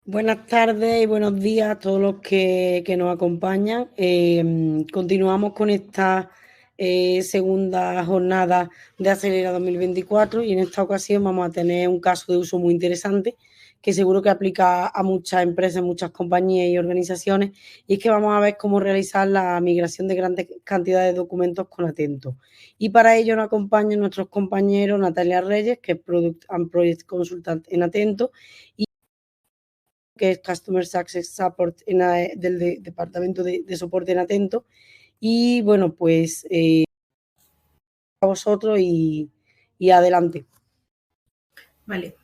Buenas tardes y buenos días a todos los que nos acompañan. Continuamos con esta segunda jornada de Acelera 2024 y en esta ocasión vamos a tener un caso de uso muy interesante que seguro que aplica a muchas empresas, muchas compañías y organizaciones, y es que vamos a ver cómo realizar la migración de grandes cantidades de documentos con Atento. Y para ello nos acompañan nuestros compañeros Natalia Reyes, que es Product and Project Consultant en Atento, que es Customer Success Support del Departamento de Soporte en Atento. Y bueno, pues a vosotros y adelante. Vale,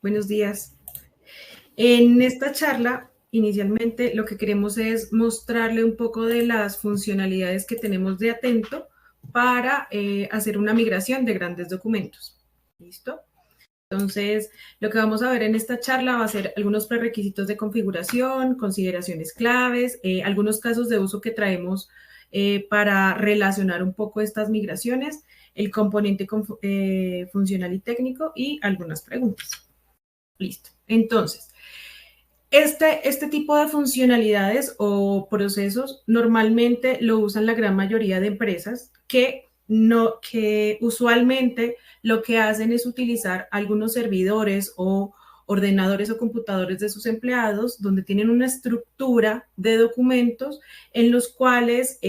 buenos días. En esta charla, inicialmente, lo que queremos es mostrarle un poco de las funcionalidades que tenemos de Atento para hacer una migración de grandes documentos. ¿Listo? Entonces, lo que vamos a ver en esta charla va a ser algunos prerequisitos de configuración, consideraciones claves, algunos casos de uso que traemos para relacionar un poco estas migraciones, el componente funcional y técnico y algunas preguntas. Listo. Entonces, este tipo de funcionalidades o procesos normalmente lo usan la gran mayoría de empresas que usualmente lo que hacen es utilizar algunos servidores o ordenadores o computadores de sus empleados donde tienen una estructura de documentos en los cuales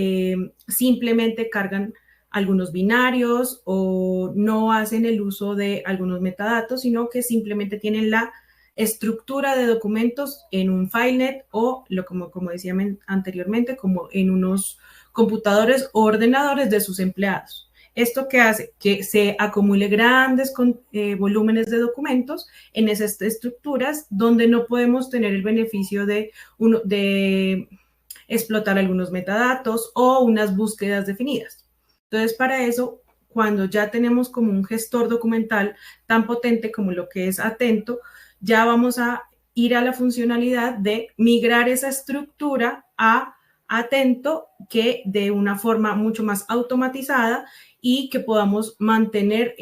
simplemente cargan algunos binarios o no hacen el uso de algunos metadatos, sino que simplemente tienen la estructura de documentos en un FileNet o, como decía anteriormente, como en unos computadores o ordenadores de sus empleados. ¿Esto qué hace? Que se acumule grandes volúmenes de documentos en esas estructuras donde no podemos tener el beneficio de explotar algunos metadatos o unas búsquedas definidas. Entonces, para eso, cuando ya tenemos como un gestor documental tan potente como lo que es Atento, ya vamos a ir a la funcionalidad de migrar esa estructura a Atento, que de una forma mucho más automatizada y que podamos mantener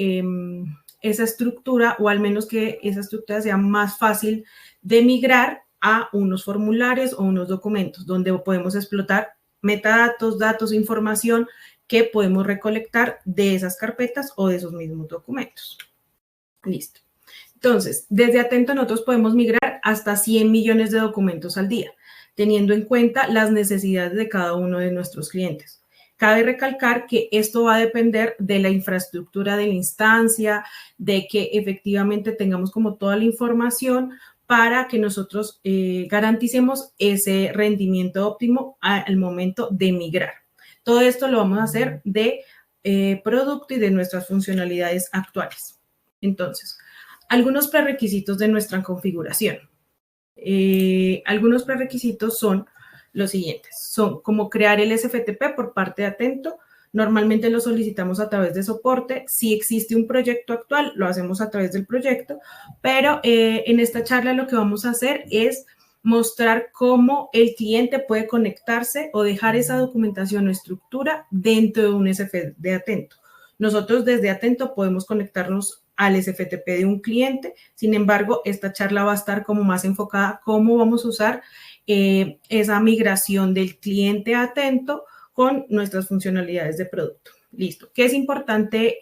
esa estructura, o al menos que esa estructura sea más fácil de migrar a unos formularios o unos documentos donde podemos explotar metadatos, datos, información que podemos recolectar de esas carpetas o de esos mismos documentos. Listo. Entonces, desde Atento nosotros podemos migrar hasta 100 millones de documentos al día, teniendo en cuenta las necesidades de cada uno de nuestros clientes. Cabe recalcar que esto va a depender de la infraestructura de la instancia, de que efectivamente tengamos como toda la información para que nosotros garanticemos ese rendimiento óptimo al momento de migrar. Todo esto lo vamos a hacer de producto y de nuestras funcionalidades actuales. Entonces, algunos prerequisitos de nuestra configuración. Algunos prerequisitos son los siguientes. Son como crear el SFTP por parte de Atento. Normalmente lo solicitamos a través de soporte. Si existe un proyecto actual, lo hacemos a través del proyecto. Pero en esta charla lo que vamos a hacer es mostrar cómo el cliente puede conectarse o dejar esa documentación o estructura dentro de un SFTP de Atento. Nosotros desde Atento podemos conectarnos al SFTP de un cliente. Sin embargo, esta charla va a estar como más enfocada a cómo vamos a usar esa migración del cliente a Atento con nuestras funcionalidades de producto. Listo. ¿Qué es importante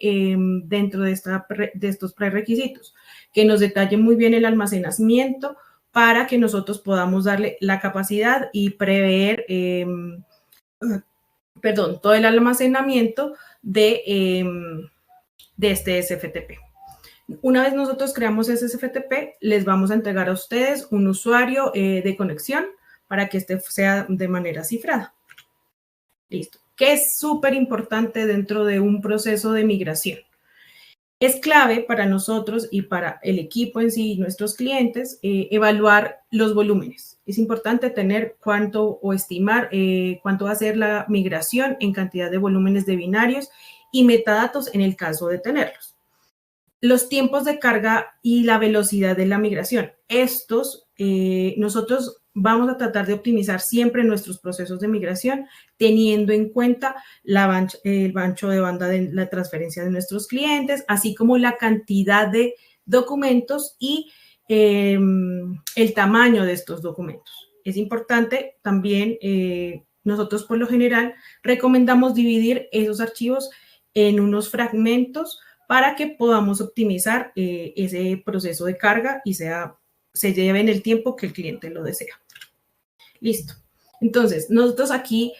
dentro de estos prerequisitos? Que nos detalle muy bien el almacenamiento para que nosotros podamos darle la capacidad y prever, todo el almacenamiento de este SFTP. Una vez nosotros creamos ese SFTP, les vamos a entregar a ustedes un usuario de conexión para que este sea de manera cifrada. Listo. ¿Qué es súper importante dentro de un proceso de migración? Es clave para nosotros y para el equipo en sí y nuestros clientes evaluar los volúmenes. Es importante tener cuánto o estimar cuánto va a ser la migración en cantidad de volúmenes de binarios y metadatos en el caso de tenerlos. Los tiempos de carga y la velocidad de la migración. Estos, nosotros vamos a tratar de optimizar siempre nuestros procesos de migración, teniendo en cuenta el ancho de banda de la transferencia de nuestros clientes, así como la cantidad de documentos y el tamaño de estos documentos. Es importante también, nosotros por lo general recomendamos dividir esos archivos en unos fragmentos para que podamos optimizar ese proceso de carga y se lleve en el tiempo que el cliente lo desea. Listo. Entonces, nosotros aquí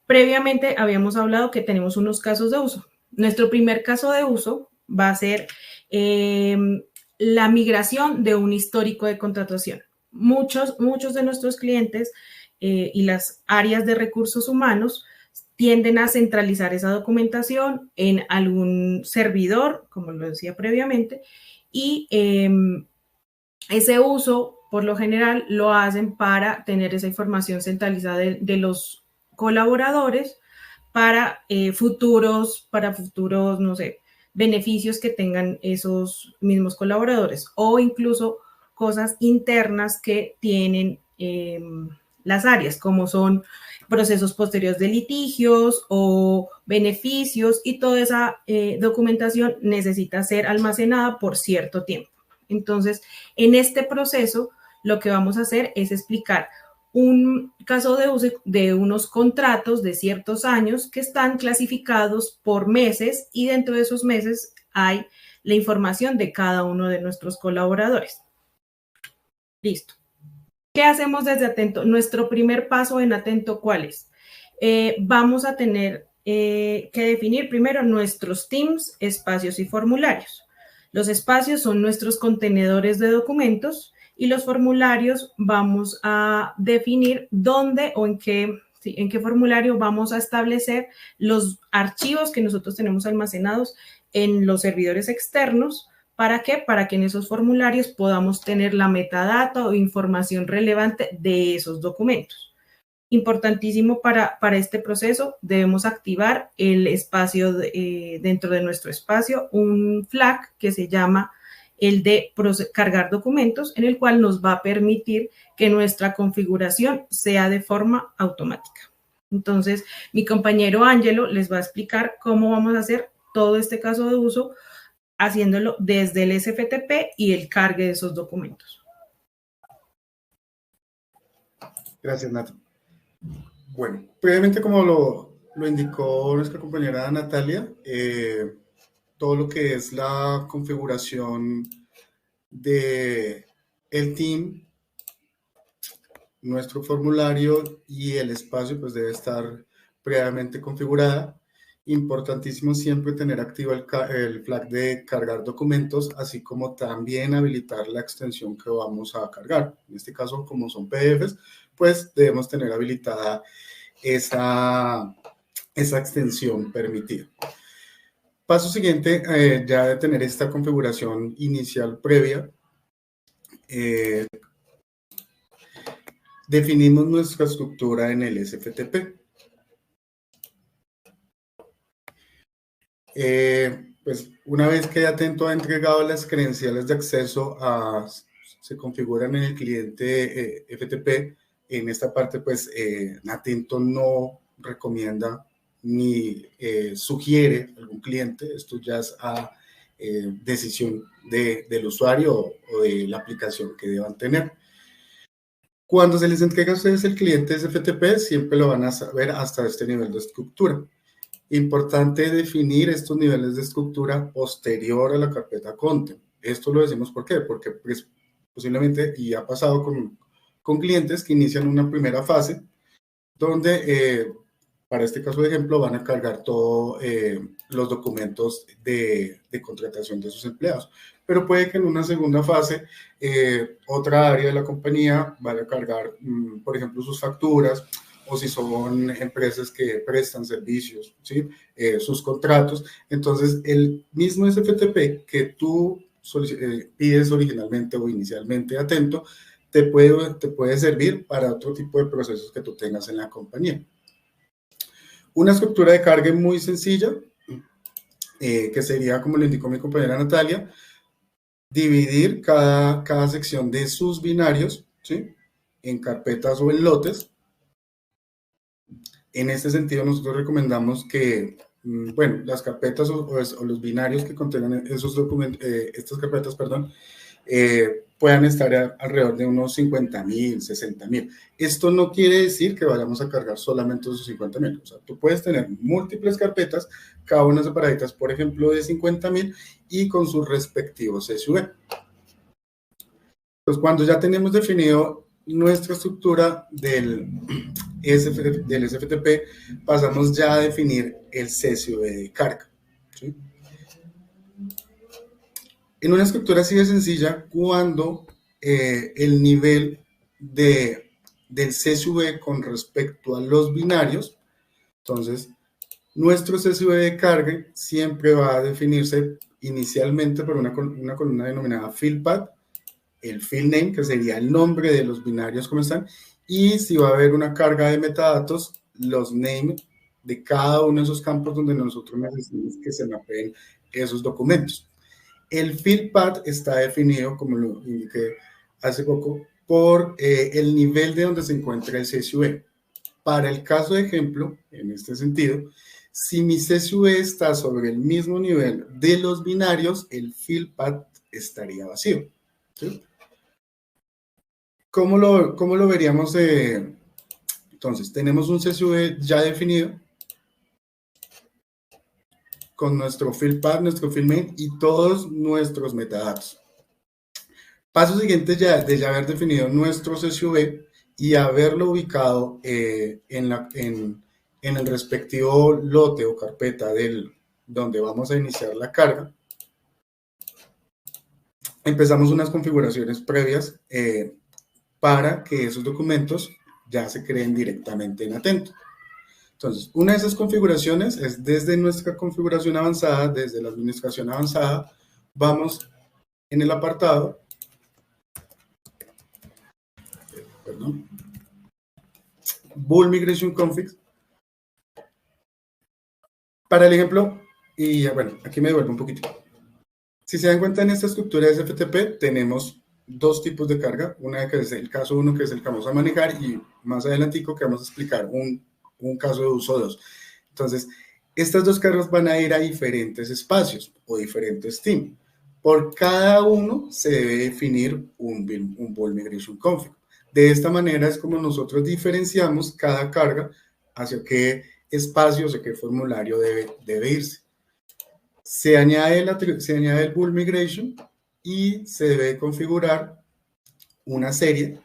previamente habíamos hablado que tenemos unos casos de uso. Nuestro primer caso de uso va a ser la migración de un histórico de contratación. Muchos de nuestros clientes y las áreas de recursos humanos tienden a centralizar esa documentación en algún servidor, como lo decía previamente, y ese uso, por lo general, lo hacen para tener esa información centralizada de los colaboradores para futuros, no sé, beneficios que tengan esos mismos colaboradores o incluso cosas internas que tienen las áreas, como son procesos posteriores de litigios o beneficios, y toda esa documentación necesita ser almacenada por cierto tiempo. Entonces, en este proceso, lo que vamos a hacer es explicar un caso de uso de unos contratos de ciertos años que están clasificados por meses, y dentro de esos meses hay la información de cada uno de nuestros colaboradores. Listo. ¿Qué hacemos desde Atento? Nuestro primer paso en Atento, ¿cuál es? Vamos a tener que definir primero nuestros teams, espacios y formularios. Los espacios son nuestros contenedores de documentos y los formularios vamos a definir dónde o en qué formulario vamos a establecer los archivos que nosotros tenemos almacenados en los servidores externos. ¿Para qué? Para que en esos formularios podamos tener la metadata o información relevante de esos documentos. Importantísimo para este proceso, debemos activar el espacio dentro de nuestro espacio, un flag que se llama el de cargar documentos, en el cual nos va a permitir que nuestra configuración sea de forma automática. Entonces, mi compañero Ángelo les va a explicar cómo vamos a hacer todo este caso de uso, haciéndolo desde el SFTP y el cargue de esos documentos. Gracias, Nata. Bueno, previamente, como lo indicó nuestra compañera Natalia, todo lo que es la configuración de el team, nuestro formulario y el espacio, pues debe estar previamente configurada. Importantísimo siempre tener activo el flag de cargar documentos, así como también habilitar la extensión que vamos a cargar. En este caso, como son PDFs, pues debemos tener habilitada esa extensión permitida. Paso siguiente, ya de tener esta configuración inicial previa, definimos nuestra estructura en el SFTP. Pues una vez que Atento ha entregado las credenciales de acceso se configuran en el cliente FTP. En esta parte, pues Atento no recomienda ni sugiere a algún cliente. Esto ya es a decisión del usuario o de la aplicación que deban tener. Cuando se les entrega a ustedes el cliente SFTP, siempre lo van a saber hasta este nivel de estructura. Importante definir estos niveles de estructura posterior a la carpeta content. Esto lo decimos ¿por qué? Porque pues, posiblemente, y ha pasado con clientes que inician una primera fase donde, para este caso de ejemplo, van a cargar todos los documentos de contratación de sus empleados. Pero puede que en una segunda fase, otra área de la compañía vaya a cargar, por ejemplo, sus facturas, o si son empresas que prestan servicios, ¿sí? Sus contratos. Entonces, el mismo SFTP que tú pides originalmente o inicialmente Atento, te puede servir para otro tipo de procesos que tú tengas en la compañía. Una estructura de carga muy sencilla, que sería, como le indicó mi compañera Natalia, dividir cada sección de sus binarios, ¿sí? En carpetas o en lotes. En este sentido, nosotros recomendamos que, bueno, las carpetas o los binarios que contengan esos documentos, estas carpetas, perdón, puedan estar alrededor de unos 50.000, 60.000. Esto no quiere decir que vayamos a cargar solamente esos 50.000. O sea, tú puedes tener múltiples carpetas, cada una separaditas, por ejemplo, de 50.000 y con sus respectivos SUV. Pues cuando ya tenemos definido nuestra estructura del SFTP, pasamos ya a definir el CSV de carga, ¿sí? En una estructura así de sencilla, cuando el nivel del CSV con respecto a los binarios, entonces nuestro CSV de carga siempre va a definirse inicialmente por una columna denominada field path, el field name, que sería el nombre de los binarios como están, y si va a haber una carga de metadatos, los names de cada uno de esos campos donde nosotros necesitamos que se mapeen esos documentos. El field path está definido, como lo indiqué hace poco, por el nivel de donde se encuentra el CSV. Para el caso de ejemplo, en este sentido, si mi CSV está sobre el mismo nivel de los binarios, el field path estaría vacío, ¿sí? ¿Cómo lo veríamos? Entonces, tenemos un CSV ya definido con nuestro field path, nuestro field main y todos nuestros metadatos. Paso siguiente de ya haber definido nuestro CSV y haberlo ubicado en el respectivo lote o carpeta donde vamos a iniciar la carga. Empezamos unas configuraciones previas para que esos documentos ya se creen directamente en Atento. Entonces, una de esas configuraciones es desde nuestra configuración avanzada, desde la administración avanzada, vamos en el apartado, Bull Migration Config. Para el ejemplo, y bueno, aquí me devuelvo un poquito. Si se dan cuenta, en esta estructura de SFTP tenemos dos tipos de carga, una que es el caso 1, que es el que vamos a manejar, y más adelantico que vamos a explicar un caso de uso 2. Entonces, estas dos cargas van a ir a diferentes espacios o diferentes teams. Por cada uno se debe definir un Bull Migration Config. De esta manera es como nosotros diferenciamos cada carga hacia qué espacio, hacia qué formulario debe irse. Se añade el Bull Migration y se debe configurar una serie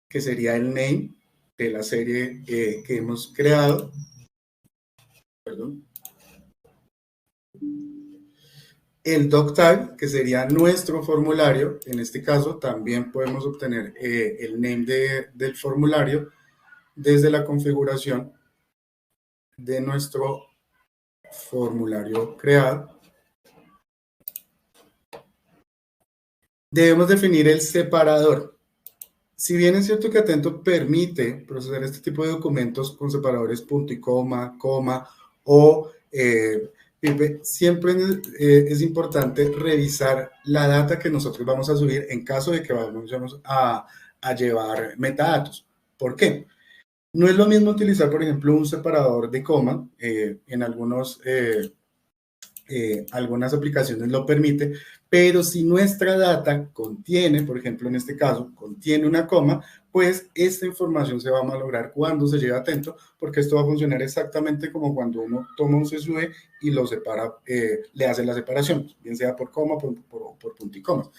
que sería el name de la serie que hemos creado. Perdón. El doc type, que sería nuestro formulario. En este caso también podemos obtener el name del formulario desde la configuración de nuestro formulario creado. Debemos definir el separador. Si bien es cierto que Atento permite procesar este tipo de documentos con separadores punto y coma o siempre es importante revisar la data que nosotros vamos a subir en caso de que vamos a llevar metadatos. ¿Por qué? No es lo mismo utilizar, por ejemplo, un separador de coma. En algunas aplicaciones lo permite, pero si nuestra data contiene, por ejemplo, en este caso, contiene una coma, pues esta información se va a malograr cuando se lleve a Atento, porque esto va a funcionar exactamente como cuando uno toma un CSV y lo separa, le hace la separación, bien sea por coma, por punto y coma.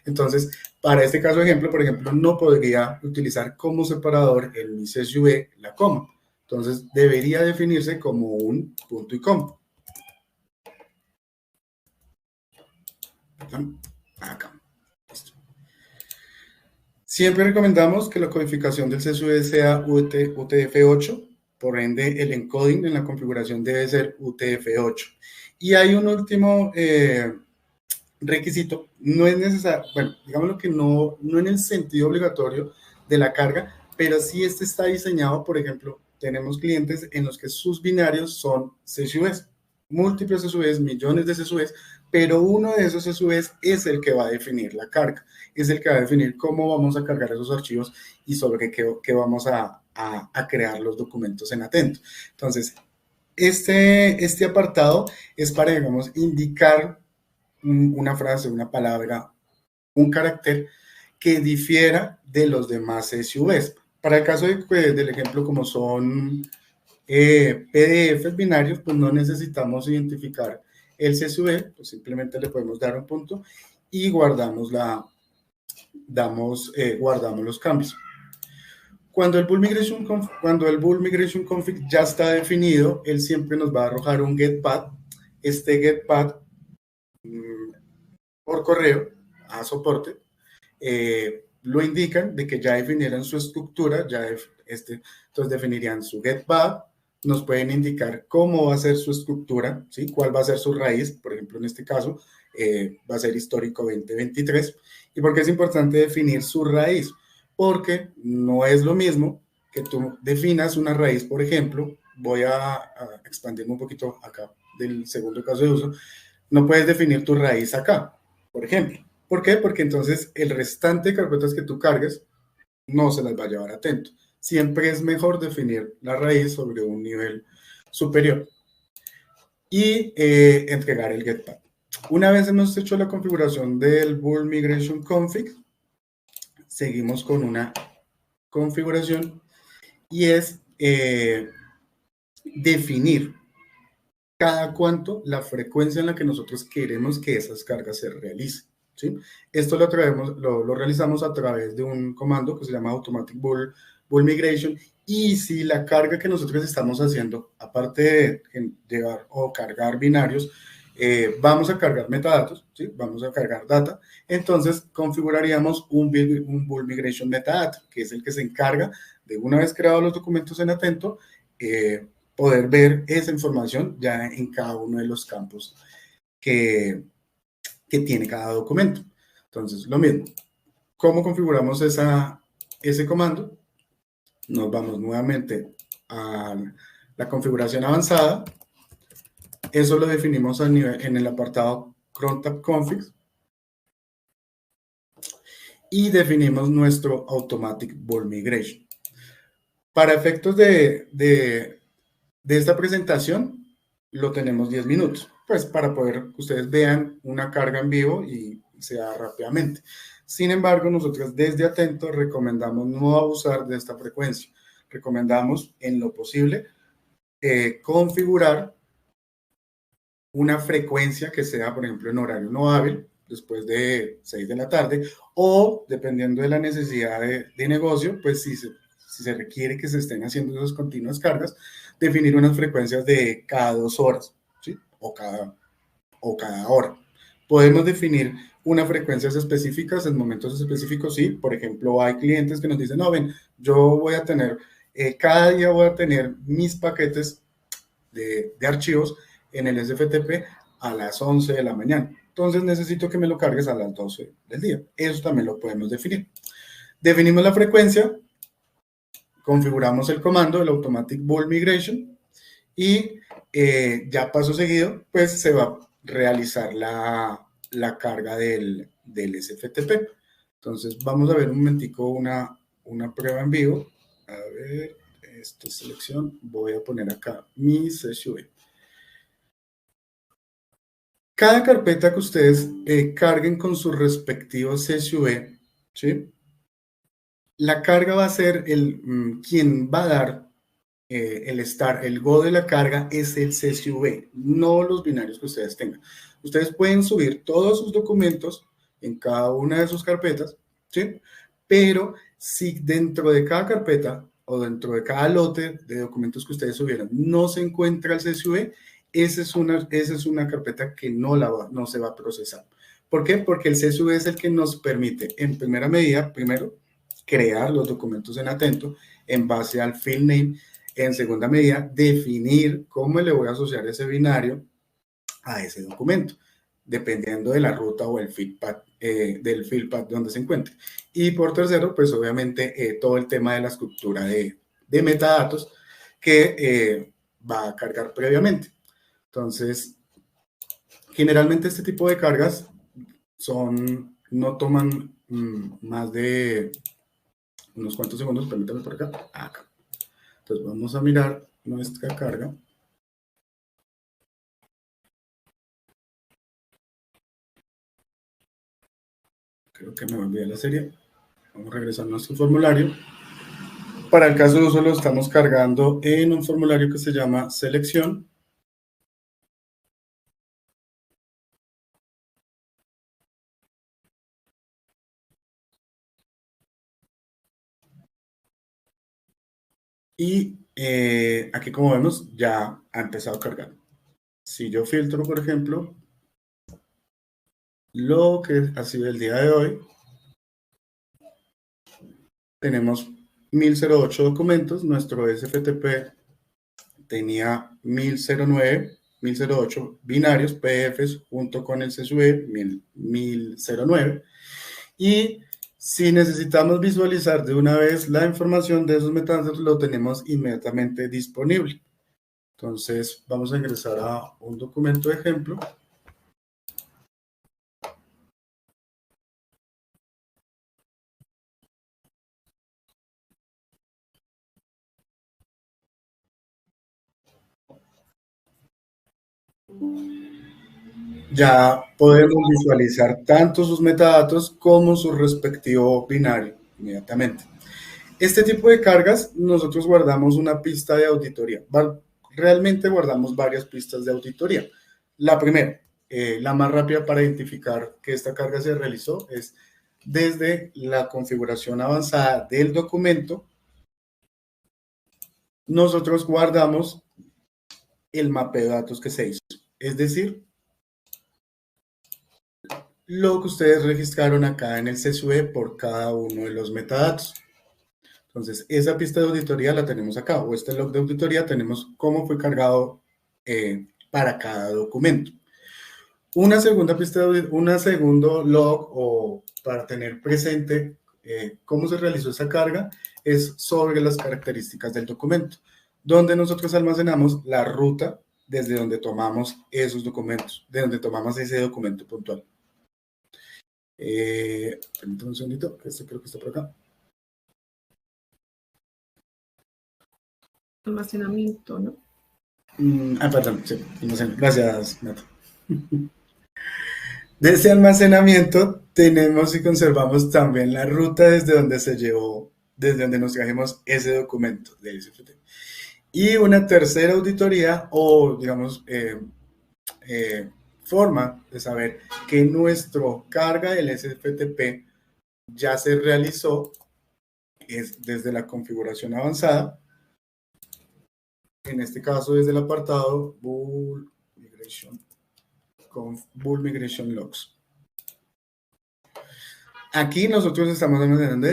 Entonces, para este caso de ejemplo, por ejemplo, no podría utilizar como separador en mi CSV la coma. Entonces, debería definirse como un punto y coma. Acá. Listo. Siempre recomendamos que la codificación del CSV sea UTF-8, por ende el encoding en la configuración debe ser UTF-8. Y hay un último requisito, no es necesario, bueno, digámoslo que no en el sentido obligatorio de la carga, pero sí este está diseñado, por ejemplo, tenemos clientes en los que sus binarios son CSVs, múltiples CSVs, millones de CSVs, pero uno de esos CSVs es el que va a definir la carga, es el que va a definir cómo vamos a cargar esos archivos y sobre qué vamos a crear los documentos en Atento. Entonces, este apartado es para, digamos, indicar una frase, una palabra, un carácter que difiera de los demás SVs. Para el caso del ejemplo, como son PDFs binarios, pues no necesitamos identificar el CSV, pues simplemente le podemos dar un punto y guardamos los cambios. Cuando el Bull Migration Config ya está definido, él siempre nos va a arrojar un getPath. Este getPath por correo a soporte lo indican de que ya definieron su estructura, entonces definirían su getPath, nos pueden indicar cómo va a ser su estructura, ¿sí? Cuál va a ser su raíz, por ejemplo, en este caso, va a ser histórico 2023. ¿Y por qué es importante definir su raíz? Porque no es lo mismo que tú definas una raíz, por ejemplo, voy a expandirme un poquito acá del segundo caso de uso, no puedes definir tu raíz acá, por ejemplo. ¿Por qué? Porque entonces el restante de carpetas que tú cargues no se las va a llevar atento. Siempre es mejor definir la raíz sobre un nivel superior y entregar el getPath. Una vez hemos hecho la configuración del Bull Migration Config, seguimos con una configuración y es definir cada cuánto la frecuencia en la que nosotros queremos que esas cargas se realicen, ¿sí? Esto lo realizamos a través de un comando que se llama Automatic Bull Migration, y si la carga que nosotros estamos haciendo, aparte de llevar o cargar binarios, vamos a cargar metadatos, ¿sí? Vamos a cargar data, entonces configuraríamos un Bull Migration Metadata, que es el que se encarga de, una vez creados los documentos en Atento, poder ver esa información ya en cada uno de los campos que tiene cada documento. Entonces, lo mismo. ¿Cómo configuramos ese comando? Nos vamos nuevamente a la configuración avanzada. Eso lo definimos en el apartado crontab config y definimos nuestro Automatic Bull Migration. Para efectos de esta presentación, lo tenemos 10 minutos, pues para poder que ustedes vean una carga en vivo y sea rápidamente. Sin embargo, nosotros desde Atento recomendamos no abusar de esta frecuencia. Recomendamos, en lo posible, configurar una frecuencia que sea, por ejemplo, en horario no hábil, después de 6 de la tarde, o dependiendo de la necesidad de negocio, pues si se requiere que se estén haciendo esas continuas cargas, definir unas frecuencias de cada 2 horas, ¿sí? O cada hora. Podemos definir unas frecuencias específicas en momentos específicos, sí. Por ejemplo, hay clientes que nos dicen, no, ven, yo voy a tener, cada día voy a tener mis paquetes de archivos en el SFTP a las 11 de la mañana. Entonces necesito que me lo cargues a las 12 del día. Eso también lo podemos definir. Definimos la frecuencia, configuramos el comando, el Automatic Bull Migration, y ya paso seguido, pues se va a realizar la carga del SFTP. Entonces vamos a ver un momentico una prueba en vivo. A ver, esta selección, voy a poner acá mi CSV. Cada carpeta que ustedes carguen con su respectivo CSV, ¿sí? La carga va a ser quien va a dar el go de la carga es el CSV, no los binarios que ustedes tengan. Ustedes pueden subir todos sus documentos en cada una de sus carpetas, ¿sí? Pero si dentro de cada carpeta o dentro de cada lote de documentos que ustedes subieron no se encuentra el CSV, esa es una carpeta que no se va a procesar. ¿Por qué? Porque el CSV es el que nos permite, en primera medida, primero, crear los documentos en Atento en base al field name. En segunda medida, definir cómo le voy a asociar ese binario a ese documento, dependiendo de la ruta o el del field path donde se encuentre. Y por tercero, pues obviamente todo el tema de la estructura de metadatos que va a cargar previamente. Entonces, generalmente este tipo de cargas no toman más de unos cuantos segundos. Permítanme por acá. Acá. Entonces vamos a mirar nuestra carga. creo que me olvidé la serie. Vamos a regresar a nuestro formulario. Para el caso de uso lo estamos cargando en un formulario que se llama selección. Y aquí, como vemos, ya ha empezado a cargar. Si yo filtro, por ejemplo, lo que ha sido el día de hoy, tenemos 1008 documentos. Nuestro SFTP tenía 1008 binarios, PDFs, junto con el CSV 1009. Y si necesitamos visualizar de una vez la información de esos metadatos, lo tenemos inmediatamente disponible. Entonces, vamos a ingresar a un documento de ejemplo. Ya podemos visualizar tanto sus metadatos como su respectivo binario inmediatamente. Este tipo de cargas, nosotros guardamos una pista de auditoría. Realmente guardamos varias pistas de auditoría. La primera, la más rápida para identificar que esta carga se realizó, es desde la configuración avanzada del documento. Nosotros guardamos el mapeo de datos que se hizo. Es decir, lo que ustedes registraron acá en el CSV por cada uno de los metadatos. Entonces, esa pista de auditoría la tenemos acá, o este log de auditoría tenemos cómo fue cargado para cada documento. Una segunda pista, un segundo log, o para tener presente cómo se realizó esa carga, es sobre las características del documento, donde nosotros almacenamos la ruta desde donde tomamos esos documentos, de donde tomamos ese documento puntual. Permítanme un segundito, que este creo que está por acá. Almacenamiento, ¿no? Perdón, sí, gracias, Nato. De ese almacenamiento tenemos y conservamos también la ruta desde donde se llevó, desde donde nos trajimos ese documento de SFT. Y una tercera auditoría, o digamos, forma de saber que nuestro carga del SFTP ya se realizó, es desde la configuración avanzada. En este caso, desde el apartado Bull Migration Logs. Aquí nosotros estamos almacenando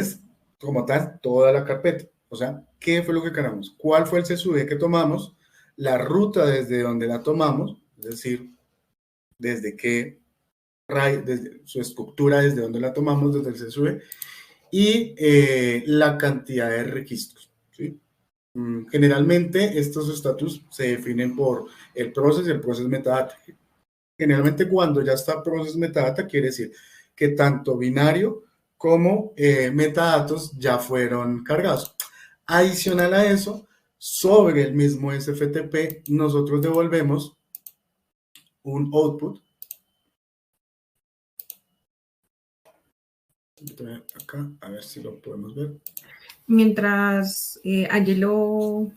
como tal toda la carpeta. O sea, ¿qué fue lo que cargamos? ¿Cuál fue el CSV que tomamos? La ruta desde donde la tomamos, es decir, desde su estructura, desde donde la tomamos, desde el CSV, y la cantidad de registros, ¿sí? Generalmente estos estatus se definen por el process y el process metadata. Generalmente cuando ya está process metadata quiere decir que tanto binario como metadatos ya fueron cargados. Adicional a eso, sobre el mismo SFTP, nosotros devolvemos un output. Acá, a ver si lo podemos ver. Mientras Angelo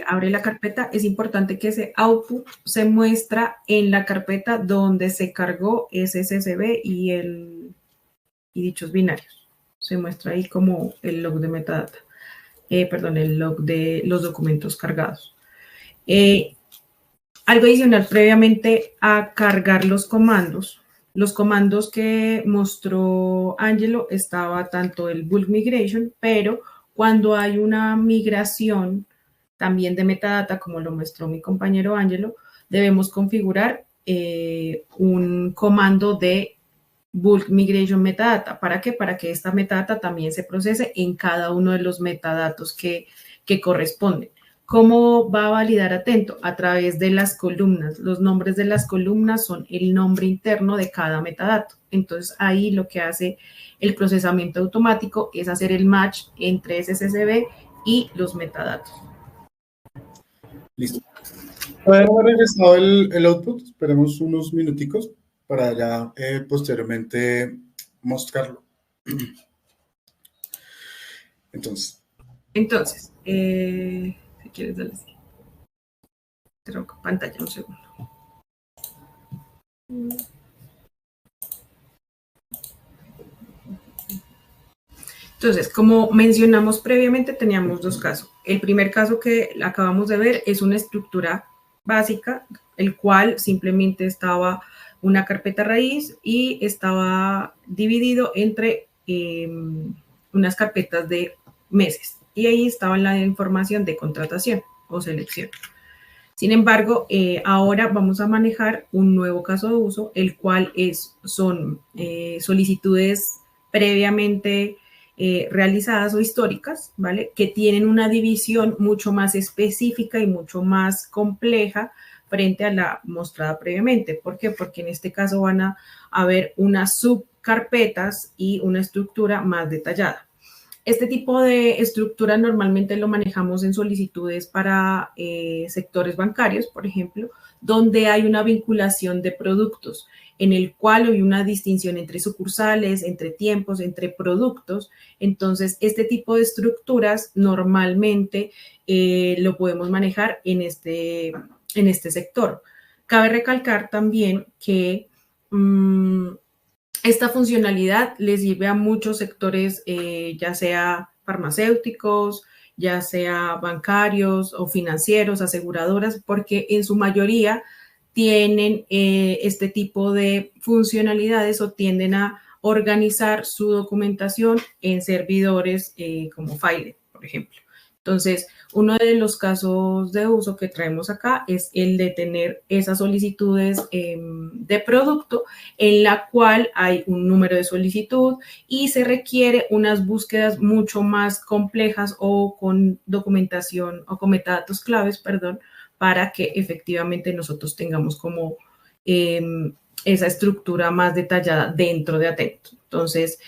abre la carpeta, es importante que ese output se muestra en la carpeta donde se cargó ese CSV y dichos binarios. Se muestra ahí como el log de metadata. El log de los documentos cargados. Algo adicional previamente a cargar los comandos que mostró Angelo, estaba tanto el bulk migration, pero cuando hay una migración también de metadata, como lo mostró mi compañero Angelo, debemos configurar un comando de bulk migration metadata. ¿Para qué? Para que esta metadata también se procese en cada uno de los metadatos que corresponden. ¿Cómo va a validar Atento? A través de las columnas. Los nombres de las columnas son el nombre interno de cada metadato. Entonces, ahí lo que hace el procesamiento automático es hacer el match entre ese CSV y los metadatos. Listo. Hemos regresado el output. Esperemos unos minuticos para ya posteriormente mostrarlo. Entonces, si quieres, dale. Troca pantalla un segundo. Entonces, como mencionamos previamente, teníamos dos casos. El primer caso que acabamos de ver es una estructura básica, el cual simplemente estaba una carpeta raíz y estaba dividido entre unas carpetas de meses. Y ahí estaba la información de contratación o selección. Sin embargo, ahora vamos a manejar un nuevo caso de uso, el cual son solicitudes previamente realizadas o históricas, ¿vale? Que tienen una división mucho más específica y mucho más compleja frente a la mostrada previamente. ¿Por qué? Porque en este caso van a haber unas subcarpetas y una estructura más detallada. Este tipo de estructura normalmente lo manejamos en solicitudes para sectores bancarios, por ejemplo, donde hay una vinculación de productos, en el cual hay una distinción entre sucursales, entre tiempos, entre productos. Entonces, este tipo de estructuras normalmente lo podemos manejar en este sector. Cabe recalcar también que esta funcionalidad les sirve a muchos sectores, ya sea farmacéuticos, ya sea bancarios o financieros, aseguradoras, porque en su mayoría tienen este tipo de funcionalidades o tienden a organizar su documentación en servidores como File, por ejemplo. Entonces, uno de los casos de uso que traemos acá es el de tener esas solicitudes de producto en la cual hay un número de solicitud y se requiere unas búsquedas mucho más complejas o con documentación o con metadatos claves, perdón, para que efectivamente nosotros tengamos como esa estructura más detallada dentro de Atento. Entonces,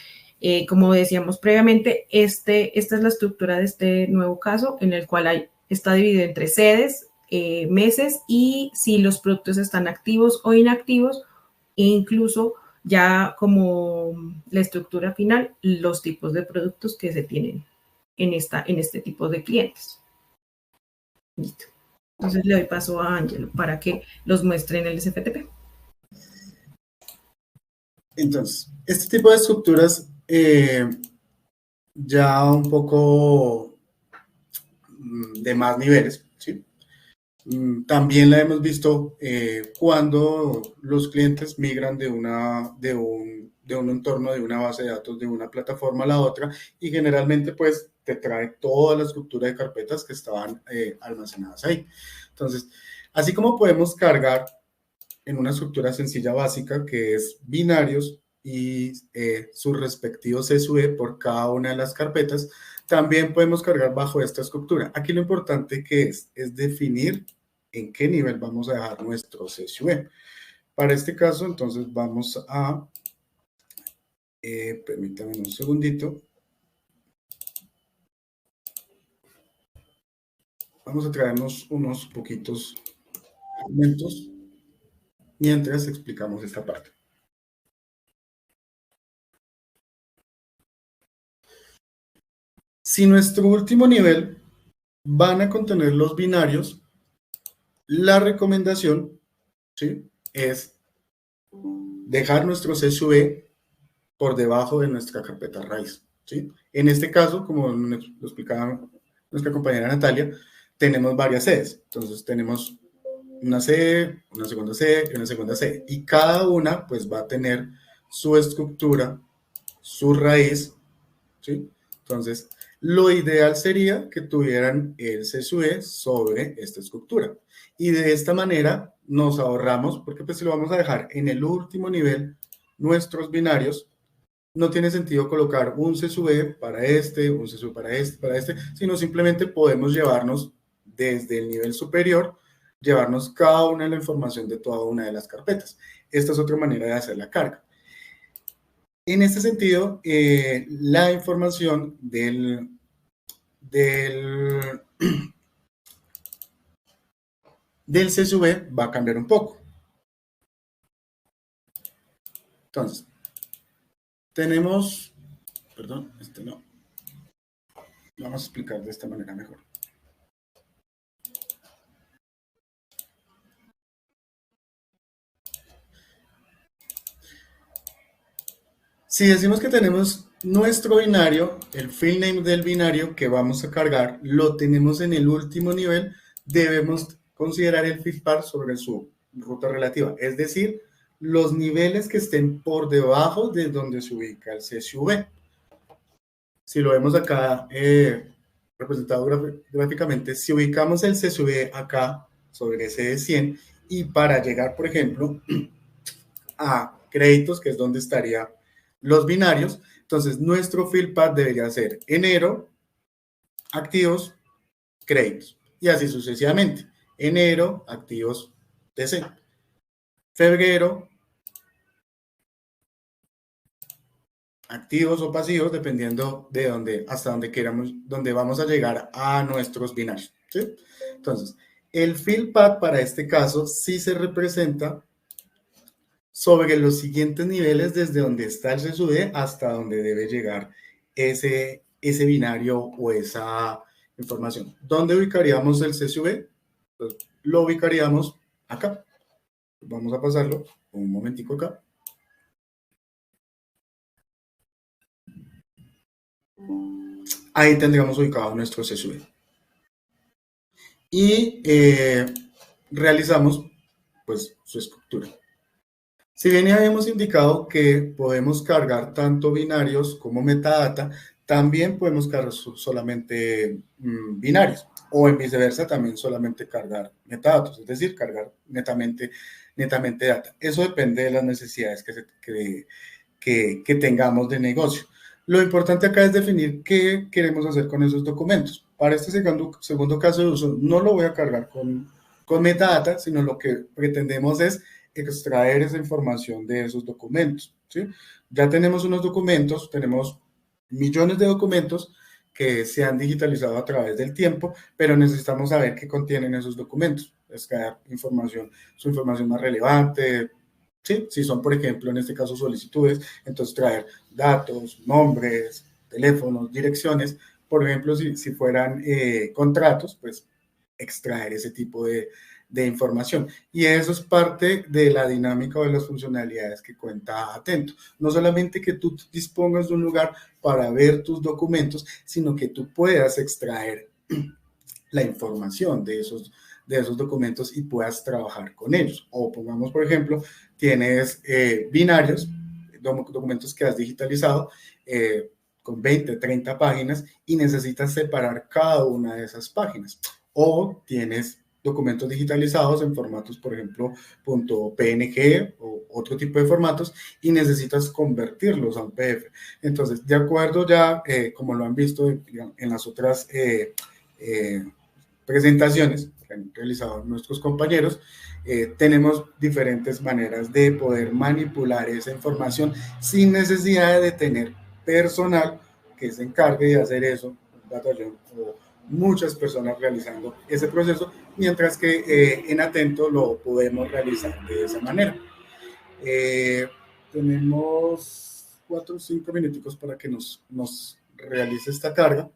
como decíamos previamente, esta es la estructura de este nuevo caso en el cual está dividido entre sedes, meses y si los productos están activos o inactivos e incluso ya como la estructura final, los tipos de productos que se tienen en este tipo de clientes. Listo. Entonces le doy paso a Ángelo para que los muestre en el SFTP. Entonces, este tipo de estructuras ya un poco de más niveles, ¿sí? También la hemos visto cuando los clientes migran de un entorno, de una base de datos, de una plataforma a la otra, y generalmente pues te trae toda la estructura de carpetas que estaban almacenadas ahí. Entonces, así como podemos cargar en una estructura sencilla básica que es binarios y sus respectivos SUE por cada una de las carpetas, también podemos cargar bajo esta estructura. Aquí lo importante que es definir en qué nivel vamos a dejar nuestro SUE. Para este caso, entonces vamos a, permítanme un segundito. Vamos a traernos unos poquitos elementos mientras explicamos esta parte. Si nuestro último nivel van a contener los binarios, la recomendación, ¿sí?, es dejar nuestro SUE por debajo de nuestra carpeta raíz, ¿sí? En este caso, como lo explicaba nuestra compañera Natalia, tenemos varias sedes. Entonces tenemos una sede, una segunda sede y una segunda sede. Y cada una pues va a tener su estructura, su raíz, ¿sí? Entonces, lo ideal sería que tuvieran el CSUE sobre esta estructura. Y de esta manera nos ahorramos, porque pues si lo vamos a dejar en el último nivel, nuestros binarios, no tiene sentido colocar un CSUE para este, un CSUE para este, sino simplemente podemos llevarnos desde el nivel superior, llevarnos cada una de la información de toda una de las carpetas. Esta es otra manera de hacer la carga. En este sentido, la información del CSV va a cambiar un poco. Entonces, tenemos, perdón, no. Vamos a explicar de esta manera mejor. Si decimos que tenemos nuestro binario, el field name del binario que vamos a cargar, lo tenemos en el último nivel, debemos considerar el field path sobre su ruta relativa, es decir, los niveles que estén por debajo de donde se ubica el CSV. Si lo vemos acá representado gráficamente, si ubicamos el CSV acá sobre ese de 100 y para llegar, por ejemplo, a créditos, que es donde estaría los binarios, entonces nuestro field path debería ser enero, activos, créditos, y así sucesivamente. Enero, activos, TC. Febrero, activos o pasivos, dependiendo de dónde, hasta donde queramos, donde vamos a llegar a nuestros binarios, ¿sí? Entonces, el field path para este caso sí se representa sobre los siguientes niveles desde donde está el CSV hasta donde debe llegar ese binario o esa información. ¿Dónde ubicaríamos el CSV? Pues lo ubicaríamos acá. Vamos a pasarlo un momentico acá. Ahí tendríamos ubicado nuestro CSV. Y realizamos pues su estructura. Si bien ya habíamos indicado que podemos cargar tanto binarios como metadata, también podemos cargar solamente binarios o en viceversa también solamente cargar metadatos, es decir, cargar netamente data. Eso depende de las necesidades que tengamos de negocio. Lo importante acá es definir qué queremos hacer con esos documentos. Para este segundo caso de uso no lo voy a cargar con metadata, sino lo que pretendemos es extraer esa información de esos documentos, ¿sí? Ya tenemos unos documentos, tenemos millones de documentos que se han digitalizado a través del tiempo, pero necesitamos saber qué contienen esos documentos, extraer información, su información más relevante, ¿sí? Si son, por ejemplo, en este caso solicitudes, entonces traer datos, nombres, teléfonos, direcciones. Por ejemplo, si fueran contratos, pues extraer ese tipo de información. Y eso es parte de la dinámica o de las funcionalidades que cuenta Atento. No solamente que tú dispongas de un lugar para ver tus documentos, sino que tú puedas extraer la información de esos documentos y puedas trabajar con ellos. O pongamos, por ejemplo, tienes binarios, documentos que has digitalizado, con 20, 30 páginas y necesitas separar cada una de esas páginas. O tienes documentos digitalizados en formatos, por ejemplo, .png o otro tipo de formatos y necesitas convertirlos a un PDF. Entonces, de acuerdo ya, como lo han visto en las otras presentaciones que han realizado nuestros compañeros, tenemos diferentes maneras de poder manipular esa información sin necesidad de tener personal que se encargue de hacer eso, un batallón o muchas personas realizando ese proceso, mientras que en Atento lo podemos realizar de esa manera. Tenemos 4 o 5 minuticos para que nos realice esta carga.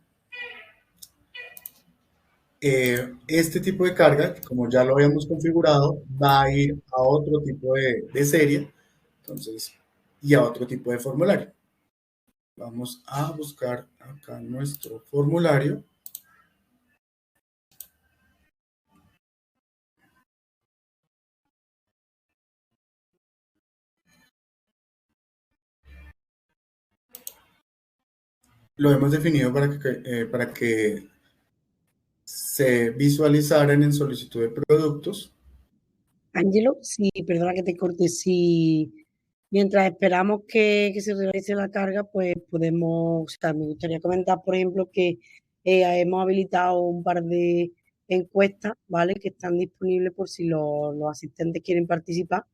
Este tipo de carga, como ya lo habíamos configurado, va a ir a otro tipo de serie, entonces, y a otro tipo de formulario. Vamos a buscar acá nuestro formulario. Lo hemos definido para que se visualizara en solicitud de productos. Ángelo, sí, perdona que te corte, si mientras esperamos que se realice la carga, pues podemos, o sea, me gustaría comentar, por ejemplo, que hemos habilitado un par de encuestas, ¿vale? Que están disponibles por si los asistentes quieren participar,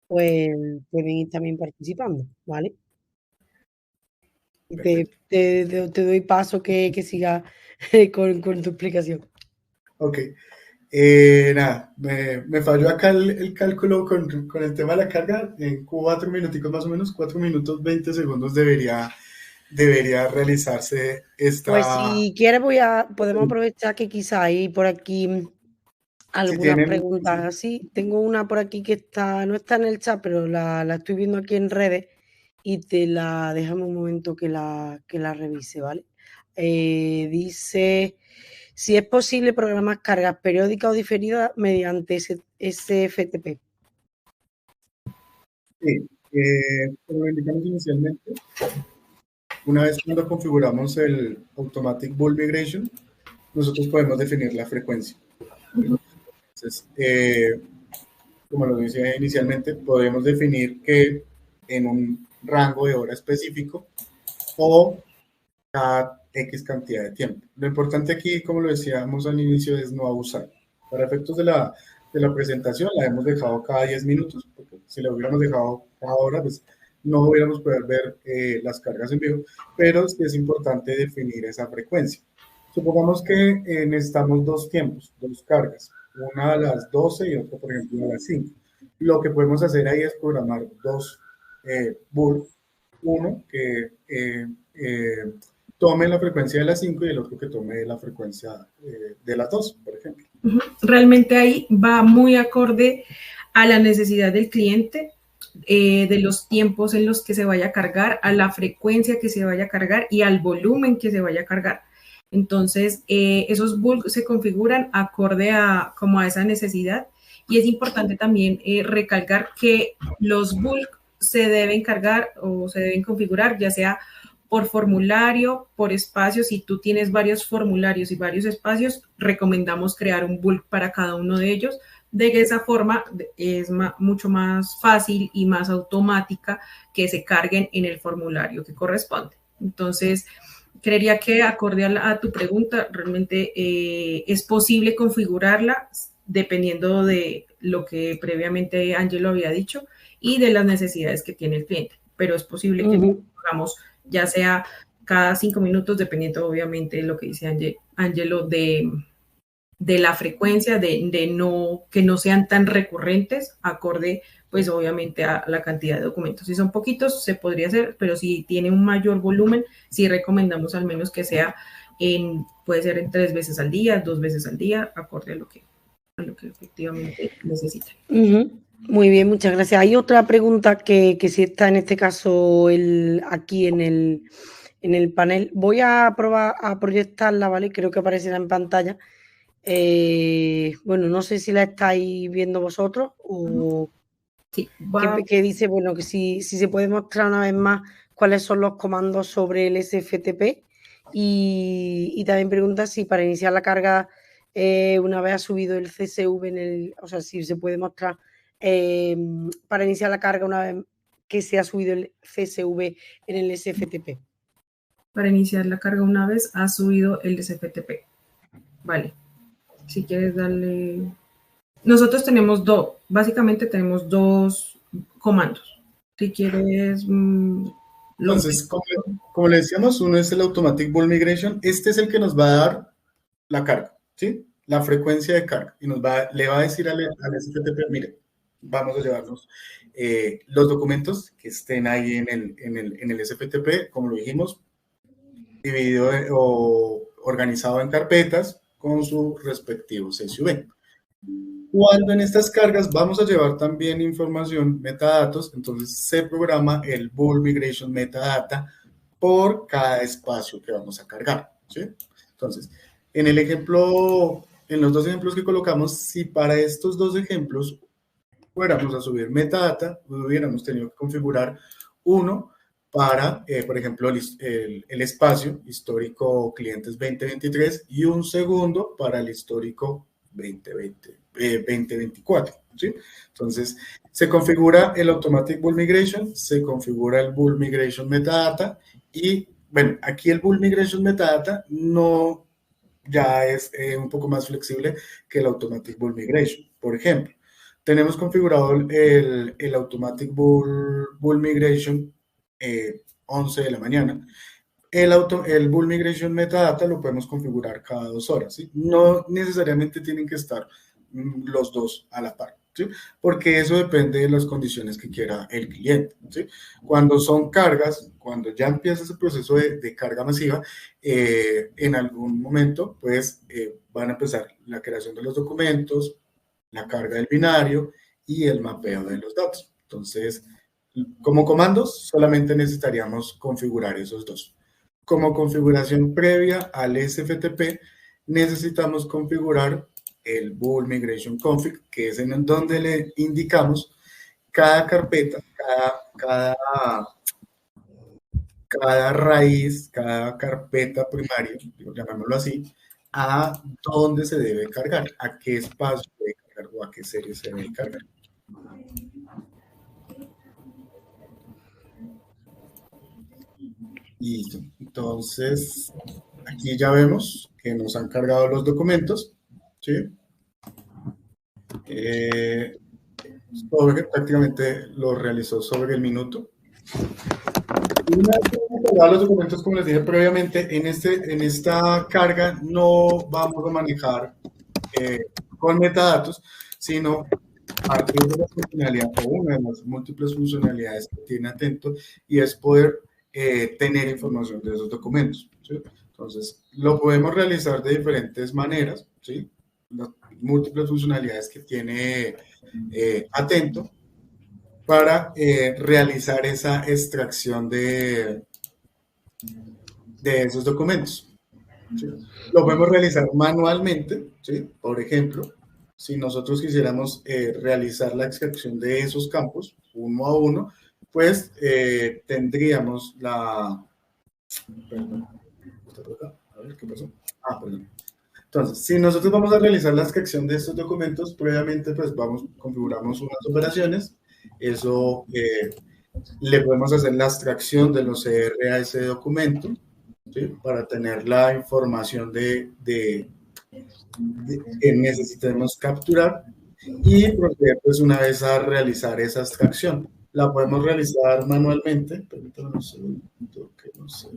pues pueden ir también participando, ¿vale? Te doy paso que siga con tu explicación. Ok. Nada, me falló acá el cálculo con el tema de la carga. En 4 minuticos más o menos, 4 minutos 20 segundos debería realizarse Pues esta. si quieres podemos aprovechar que quizá hay por aquí Si algunas tienen, preguntas así. Tengo una por aquí que no está en el chat, pero la estoy viendo aquí en redes y déjame un momento que la revise, ¿vale? Dice, si es posible programar cargas periódicas o diferidas mediante SFTP. sí, como lo indicamos inicialmente, una vez cuando configuramos el Automatic Bulk Migration, nosotros podemos definir la frecuencia. Entonces, como lo decía inicialmente, podemos definir que en un rango de hora específico o cada X cantidad de tiempo. Lo importante aquí, como lo decíamos al inicio, es no abusar. Para efectos de la presentación la hemos dejado cada 10 minutos, porque si la hubiéramos dejado cada hora, pues no hubiéramos podido ver las cargas en vivo, pero sí es importante definir esa frecuencia. Supongamos que necesitamos dos tiempos, dos cargas, una a las 12 y otra, por ejemplo, a las 5. Lo que podemos hacer ahí es programar dos bulk, uno que tome la frecuencia de las 5 y el otro que tome la frecuencia de las 2, por ejemplo. Realmente ahí va muy acorde a la necesidad del cliente, de los tiempos en los que se vaya a cargar, a la frecuencia que se vaya a cargar y al volumen que se vaya a cargar. Entonces, esos bulk se configuran acorde como a esa necesidad, y es importante también recalcar que los bulk se deben cargar o se deben configurar ya sea por formulario, por espacio. Si tú tienes varios formularios y varios espacios, recomendamos crear un bulk para cada uno de ellos. De esa forma es mucho más fácil y más automática que se carguen en el formulario que corresponde. Entonces, creería que acorde a tu pregunta, realmente es posible configurarla dependiendo de lo que previamente Ángelo había dicho y de las necesidades que tiene el cliente, pero es posible que lo hagamos ya sea cada 5 minutos, dependiendo obviamente de lo que dice Ángelo de la frecuencia, que no sean tan recurrentes, acorde pues obviamente a la cantidad de documentos. Si son poquitos, se podría hacer, pero si tiene un mayor volumen, sí recomendamos al menos que sea puede ser en 3 veces al día, 2 veces al día, acorde a lo que efectivamente necesitan. Muy bien, muchas gracias. Hay otra pregunta que sí está en este caso aquí en el panel. Voy a probar a proyectarla, ¿vale? Creo que aparecerá en pantalla. Bueno, no sé si la estáis viendo vosotros o sí, que dice, bueno, que si se puede mostrar una vez más cuáles son los comandos sobre el SFTP y también pregunta si para iniciar la carga una vez ha subido el CSV o sea, si se puede mostrar para iniciar la carga una vez que se ha subido el CSV en el SFTP. Para iniciar la carga una vez ha subido el SFTP. Vale. Si quieres darle... Nosotros tenemos básicamente tenemos dos comandos. Si quieres... Entonces, como le decíamos, uno es el Automatic Bulk Migration. Este es el que nos va a dar la carga, ¿sí? La frecuencia de carga. Y le va a decir al SFTP, mire, vamos a llevarnos los documentos que estén ahí en el SFTP, como lo dijimos, dividido o organizado en carpetas con su respectivo CSV. Cuando en estas cargas vamos a llevar también información, metadatos, entonces se programa el Bulk Migration Metadata por cada espacio que vamos a cargar, ¿sí? Entonces, en los dos ejemplos que colocamos, si para estos dos ejemplos fuéramos a subir metadata, hubiéramos tenido que configurar uno para, por ejemplo, el espacio histórico clientes 2023 y un segundo para el histórico 2024, ¿sí? Entonces, se configura el Automatic Bulk Migration, se configura el Bulk Migration Metadata y, bueno, aquí el Bulk Migration Metadata ya es un poco más flexible que el Automatic Bulk Migration. Por ejemplo, tenemos configurado el Automatic Bulk Migration 11 de la mañana. El Bulk Migration Metadata lo podemos configurar cada 2 horas, ¿sí? No necesariamente tienen que estar los dos a la par, ¿sí? Porque eso depende de las condiciones que quiera el cliente, ¿sí? Cuando son cargas, cuando ya empieza ese proceso de carga masiva, en algún momento, pues, van a empezar la creación de los documentos, la carga del binario y el mapeo de los datos. Entonces, como comandos, solamente necesitaríamos configurar esos dos. Como configuración previa al SFTP, necesitamos configurar el Bool Migration Config, que es en donde le indicamos cada carpeta, cada raíz, cada carpeta primaria, llamémoslo así, a dónde se debe cargar, a qué espacio debe cargar o a qué serie se debe cargar. Listo. Entonces, aquí ya vemos que nos han cargado los documentos, ¿sí? Prácticamente lo realizó sobre el minuto. Y una vez que hemos cargado los documentos, como les dije previamente, en esta carga no vamos a manejar con metadatos, sino parte de la funcionalidad o una de las múltiples funcionalidades que tiene Atento, y es poder tener información de esos documentos, ¿sí? Entonces, lo podemos realizar de diferentes maneras, ¿sí? Las múltiples funcionalidades que tiene Atento para realizar esa extracción de esos documentos, ¿sí? Lo podemos realizar manualmente, ¿sí? Por ejemplo, si nosotros quisiéramos realizar la extracción de esos campos uno a uno, pues tendríamos la... Perdón. A ver, ¿qué pasó? Perdón. Entonces, si nosotros vamos a realizar la extracción de estos documentos, previamente pues configuramos unas operaciones, eso le podemos hacer la extracción de los CR a ese documento, ¿sí? Para tener la información que necesitemos capturar y proceder pues una vez a realizar esa extracción. La podemos realizar manualmente. Permítanme un segundo que no sé.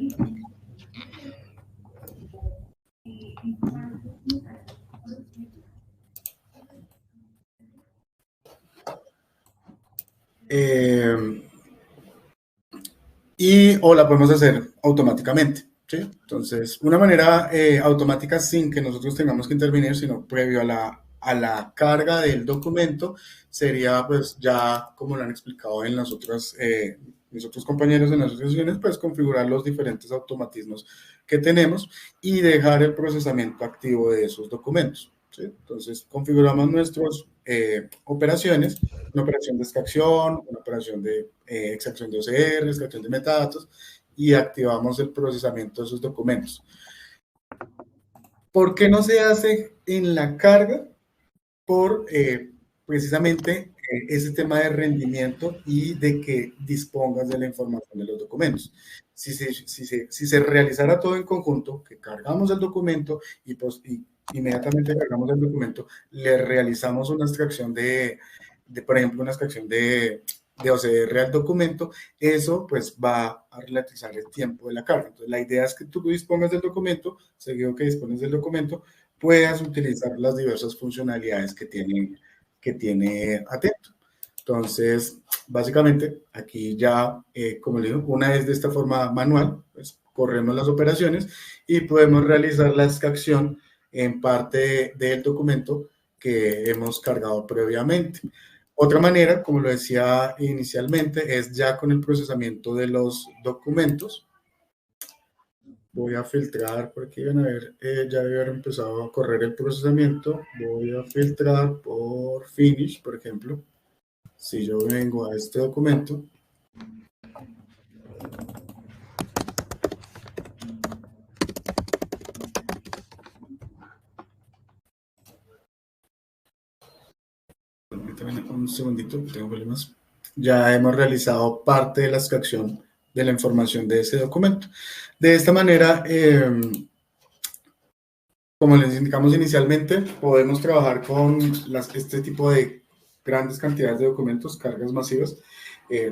O la podemos hacer automáticamente, ¿sí? Entonces, una manera automática sin que nosotros tengamos que intervenir, sino previo a la carga del documento, sería pues ya, como lo han explicado en las otras, mis otros compañeros en las otras sesiones, pues configurar los diferentes automatismos que tenemos y dejar el procesamiento activo de esos documentos, ¿sí? Entonces, configuramos nuestras operaciones, una operación de extracción, una operación de extracción de OCR, extracción de metadatos, y activamos el procesamiento de esos documentos. ¿Por qué no se hace en la carga? Por precisamente ese tema de rendimiento y de que dispongas de la información de los documentos. Si se realizara todo en conjunto, que cargamos el documento y inmediatamente cargamos el documento, le realizamos una extracción por ejemplo, una extracción de OCR al documento, eso pues va a relativizar el tiempo de la carga. Entonces, la idea es que tú dispongas del documento, seguido que dispones del documento, puedas utilizar las diversas funcionalidades que tiene Atento. Entonces, básicamente, aquí ya, como les digo, una vez de esta forma manual, pues corremos las operaciones y podemos realizar la extracción en parte del documento que hemos cargado previamente. Otra manera, como lo decía inicialmente, es ya con el procesamiento de los documentos. Voy a filtrar, porque van a ver, ya debe haber empezado a correr el procesamiento. Voy a filtrar por Finish, por ejemplo. Si yo vengo a este documento, permítanme un segundito, tengo problemas. Ya hemos realizado parte de la extracción de la información de ese documento. De esta manera, como les indicamos inicialmente, podemos trabajar con este tipo de grandes cantidades de documentos, cargas masivas,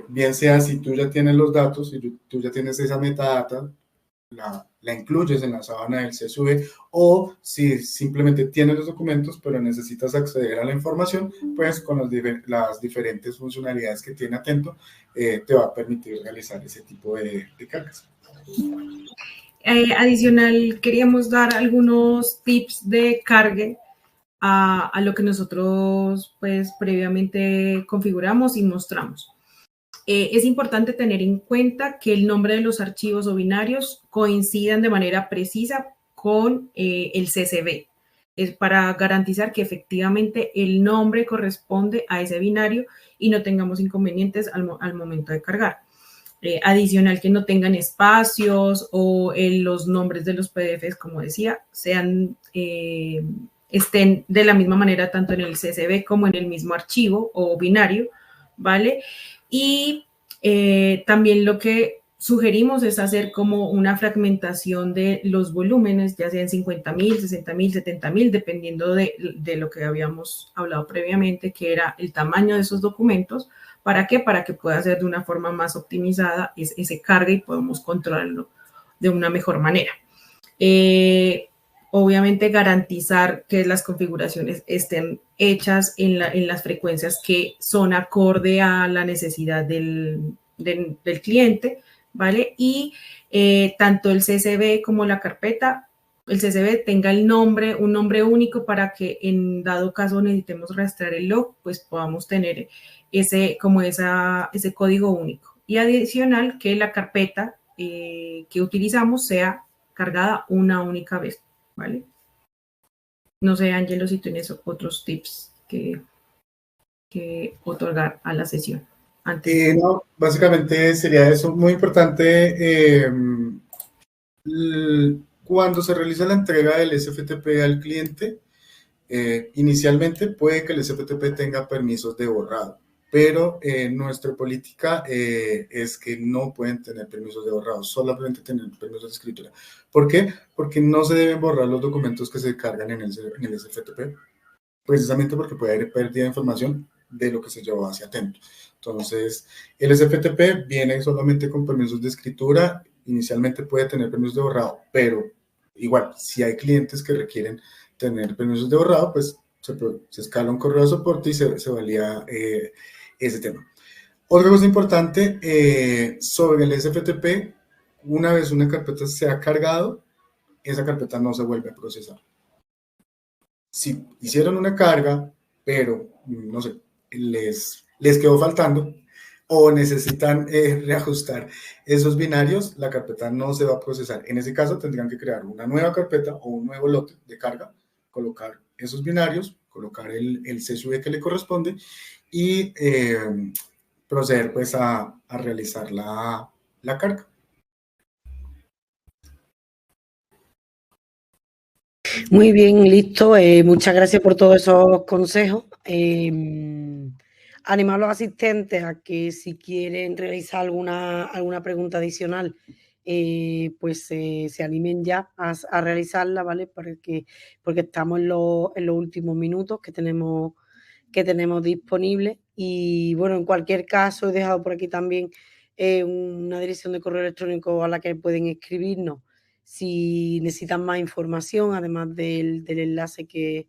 bien sea si tú ya tienes los datos, si tú ya tienes esa metadata, la incluyes en la sábana del CSV, o si simplemente tienes los documentos pero necesitas acceder a la información, pues con las diferentes funcionalidades que tiene Atento, te va a permitir realizar ese tipo de cargas. Adicional, queríamos dar algunos tips de cargue a lo que nosotros pues previamente configuramos y mostramos. Es importante tener en cuenta que el nombre de los archivos o binarios coincidan de manera precisa con el CSV. Es para garantizar que efectivamente el nombre corresponde a ese binario y no tengamos inconvenientes al momento de cargar. Adicional, que no tengan espacios o los nombres de los PDFs, como decía, estén de la misma manera tanto en el CSV como en el mismo archivo o binario, ¿vale? Y también lo que sugerimos es hacer como una fragmentación de los volúmenes, ya sean 50.000, 60.000, 70.000, dependiendo de lo que habíamos hablado previamente, que era el tamaño de esos documentos. ¿Para qué? Para que pueda ser de una forma más optimizada ese carga y podamos controlarlo de una mejor manera. Obviamente garantizar que las configuraciones estén hechas en las frecuencias que son acorde a la necesidad del cliente, ¿vale? Y tanto el CSV como la carpeta, el CSV tenga un nombre único para que en dado caso necesitemos rastrear el log, pues podamos tener ese código único. Y adicional que la carpeta que utilizamos sea cargada una única vez, ¿vale? No sé, Ángelo, si tienes otros tips que otorgar a la sesión. No, básicamente sería eso. Muy importante, cuando se realiza la entrega del SFTP al cliente, inicialmente puede que el SFTP tenga permisos de borrado, pero nuestra política es que no pueden tener permisos de borrado, solamente tener permisos de escritura. ¿Por qué? Porque no se deben borrar los documentos que se cargan en el SFTP, precisamente porque puede haber pérdida de información de lo que se llevó hacia Atento. Entonces, el SFTP viene solamente con permisos de escritura, inicialmente puede tener permisos de borrado, pero igual, si hay clientes que requieren tener permisos de borrado, pues se escala un correo de soporte y se valida ese tema. Otra cosa importante, sobre el SFTP, una vez una carpeta se ha cargado, esa carpeta no se vuelve a procesar. Si hicieron una carga, pero, no sé, les quedó faltando o necesitan reajustar esos binarios, la carpeta no se va a procesar. En ese caso tendrían que crear una nueva carpeta o un nuevo lote de carga, colocar esos binarios, colocar el CSV que le corresponde y proceder pues a realizar la carga. Muy bien, listo. Muchas gracias por todos esos consejos. Animar a los asistentes a que si quieren realizar alguna pregunta adicional, pues se animen ya a realizarla, ¿vale? Porque estamos en los últimos minutos que tenemos disponibles. Y bueno, en cualquier caso, he dejado por aquí también una dirección de correo electrónico a la que pueden escribirnos si necesitan más información, además del enlace que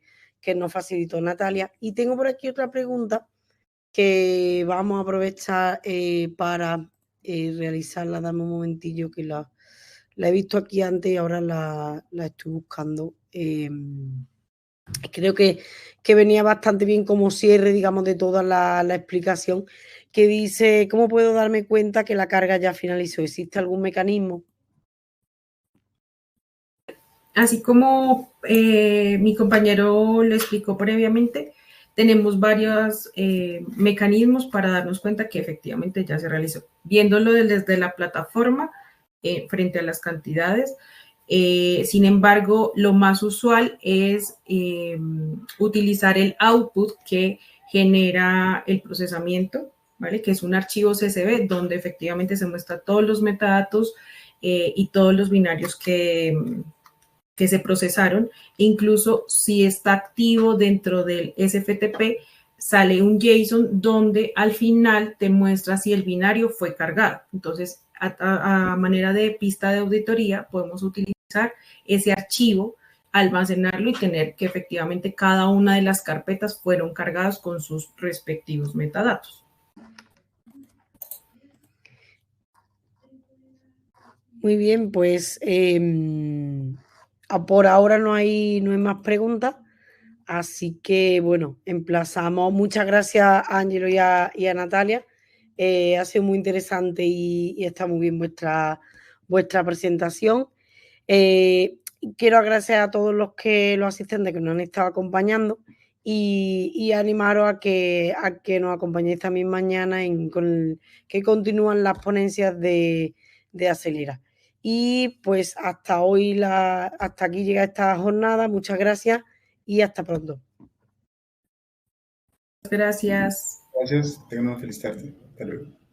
nos facilitó Natalia. Y tengo por aquí otra pregunta que vamos a aprovechar para realizarla. Dame un momentillo que la he visto aquí antes y ahora la estoy buscando. Creo que venía bastante bien como cierre, digamos, de toda la explicación, que dice, ¿cómo puedo darme cuenta que la carga ya finalizó? ¿Existe algún mecanismo? Así como mi compañero lo explicó previamente, tenemos varios mecanismos para darnos cuenta que efectivamente ya se realizó. Viéndolo desde la plataforma, frente a las cantidades, sin embargo, lo más usual es utilizar el output que genera el procesamiento, ¿vale? Que es un archivo CSV donde efectivamente se muestra todos los metadatos y todos los binarios que se procesaron. Incluso si está activo dentro del SFTP, sale un JSON donde al final te muestra si el binario fue cargado. Entonces, a manera de pista de auditoría, podemos utilizar ese archivo, almacenarlo y tener que efectivamente cada una de las carpetas fueron cargadas con sus respectivos metadatos. Muy bien, pues por ahora no hay más preguntas, así que bueno, emplazamos. Muchas gracias a Ángelo y a Natalia. Ha sido muy interesante y está muy bien vuestra presentación. Quiero agradecer a todos los asistentes que nos han estado acompañando y animaros a que nos acompañéis también mañana que continúan las ponencias de Acelera. Y pues hasta hoy, hasta aquí llega esta jornada. Muchas gracias y hasta pronto. Gracias. Gracias, tengan una feliz tarde. Hasta luego.